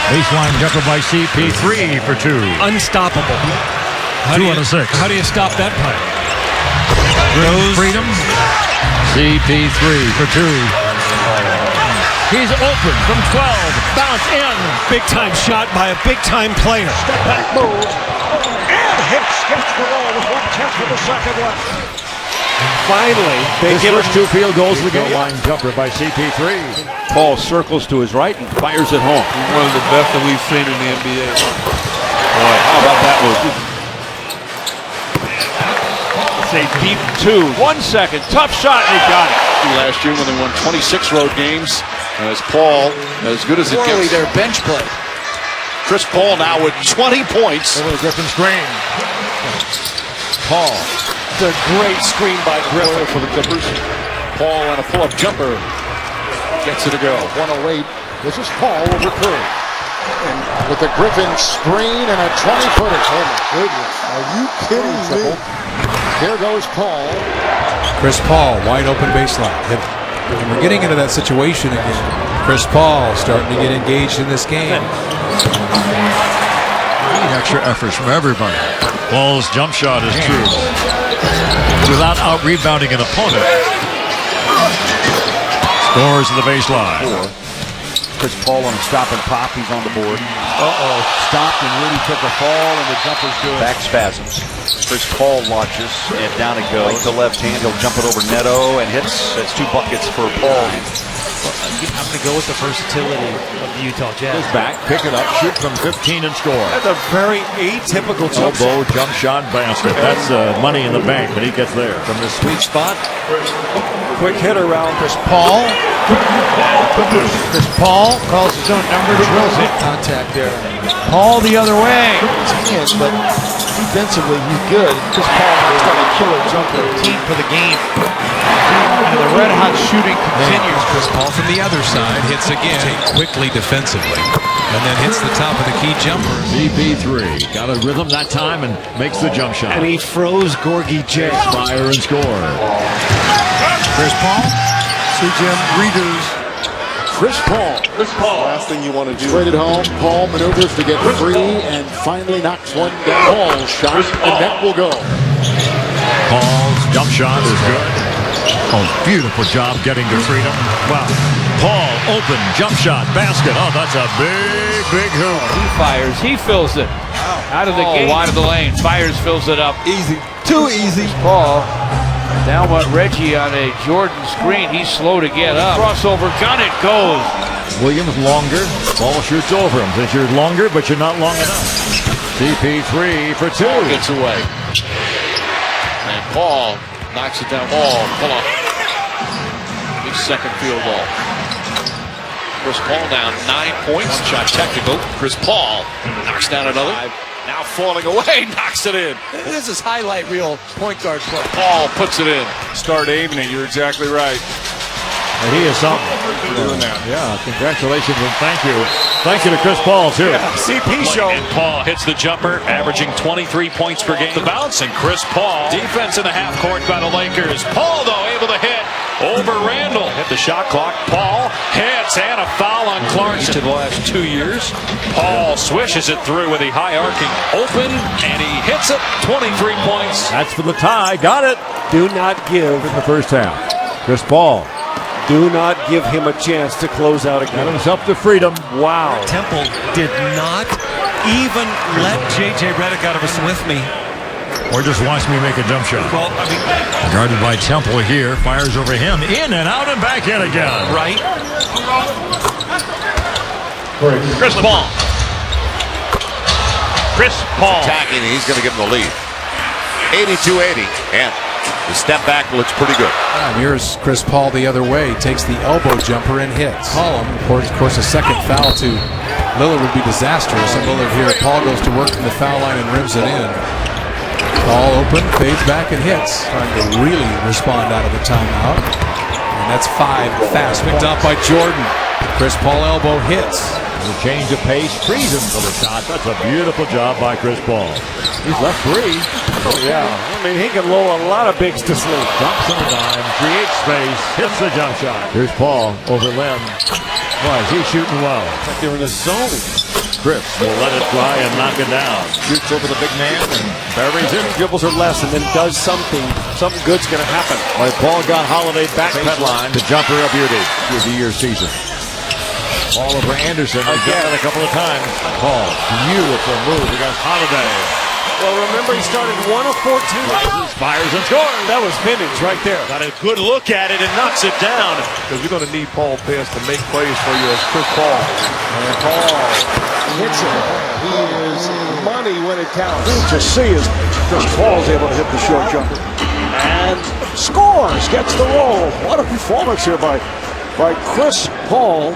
Baseline jumper by CP3 for 2. Unstoppable. 2 out of 6. How do you stop that punt? Freedom. CP3 for 2. He's open from 12. Bounce in. Big time shot by a big time player. Step back move. And hits. Gets the roll with 1/10 of the second left. Finally, they His give first him 2 field goals of the game. Line jumper by CP3. Paul circles to his right and fires it home. One of the best that we've seen in the NBA. Boy, how about that move? It's a deep 2. 1 second. Tough shot, and he got it. Last year when they won 26 road games, as Paul, as good as it gets. Their bench play. Chris Paul now with 20 points. Over the Griffin screen. Paul. the great screen by Griffin for the Clippers. Paul on a pull-up jumper. Gets it to go. 108. This is Paul over Curry. And with the Griffin screen and a 20-footer. Oh my goodness. Are you kidding me? Here goes Paul. Chris Paul, wide open baseline. And we're getting into that situation again. Chris Paul starting to get engaged in this game. Extra efforts from everybody. Paul's jump shot is true. Without out-rebounding an opponent. Scores to the baseline. Chris Paul on a stop and pop. He's on the board. Stopped and Rudy took a fall and the jumper's good. Back spasms. Chris Paul launches and down it goes. Right to left hand, he'll jump it over Neto and hits. That's 2 buckets for Paul. I'm going to go with the versatility of the Utah Jazz. Goes back, pick it up, shoot from 15 and score. That's a very atypical jump Elbow jump shot basket. That's money in the bank, but he gets there. from the sweet spot. Quick hit around Chris Paul. Chris Paul calls his own number, drills it. Contact there. Paul the other way. But defensively, he's good. Chris Paul has got a killer jumper. Team for the game. And the red-hot shooting continues. Chris Paul from the other side hits again quickly defensively, and then hits the top of the key jumper. CP3 got a rhythm that time and makes the jump shot. And he froze Gorgie J. Fire and score. Chris Paul, CGM readers. Chris Paul. Last thing you want to do. Straight at home. Paul maneuvers to get free and finally knocks one down. Paul shot and that will go. Paul's jump shot is good. Oh, beautiful job getting to freedom. Wow. Paul, open, jump shot, basket. Oh, that's a big, big hoop. He fires. He fills it. Out of the gate. Wide of the lane. Fires, fills it up. Easy. Too easy. Paul down with Reggie on a Jordan screen. He's slow to get up. Crossover gun, it goes. Williams longer. Ball shoots over him. Says you're longer, but you're not long enough. CP3 for 2. Paul gets away. And Paul knocks it down. Paul, pull up. His second field goal. Chris Paul down 9 points. One shot technical. Chris Paul knocks down another. Now falling away, knocks it in. This is highlight reel point guard play. Paul puts it in. Start aiming it. You're exactly right. And he is something. Doing that. Yeah, congratulations and thank you. Thank you to Chris Paul, too. CP show. And Paul hits the jumper, averaging 23 points per game. The bounce, and Chris Paul. Defense in the half court by the Lakers. Paul, though, able to hit over Randall. Hit the shot clock. Paul hits, and a foul on Clarkson. To the last 2 years. Paul swishes it through with a high arcing open, and he hits it. 23 points. That's for the tie. Got it. Do not give. In the first half. Chris Paul. Do not give him a chance to close out Got again. himself to freedom. Wow. Temple did not even let J.J. Redick out of his with me. Or just watch me make a jump shot. Well, I mean, Guarded by Temple here. Fires over him. In and out and back in again. right? Chris Paul. Chris Paul. Attacking, he's going to give him the lead. 82-80, and the step back looks pretty good. And here's Chris Paul the other way. Takes the elbow jumper and hits. Column, of course, a second foul to Lillard would be disastrous. And Lillard here, Paul goes to work from the foul line and rims it in. Paul open, fades back and hits. Trying to really respond out of the timeout. And that's 5 fast. Picked up by Jordan. Chris Paul elbow hits. The change of pace frees him for the shot. That's a beautiful job by Chris Paul. He's left 3. Oh, yeah. I mean, he can lull a lot of bigs to sleep. Dumps on the dime, creates space, hits the jump shot. Here's Paul over Lim. Boy, he's shooting well. Like they're in a zone. Chris will let it fly and knock it down. Shoots over the big man and buries it. Dribbles or less and then does something. Something good's going to happen. Like Paul got Holiday back line. The jumper of beauty through the year season. All over Anderson. He's done it a couple of times. Paul, beautiful move against Holiday. Well, remember he started 1 of 14. Fires and scores. That was vintage right there. Got a good look at it and knocks it down. Because you're going to need Paul Pierce to make plays for you as Chris Paul. And Paul hits it. He is money when it counts. To see is Chris Paul's able to hit the short jumper. And scores, gets the roll. What a performance here by Chris Paul.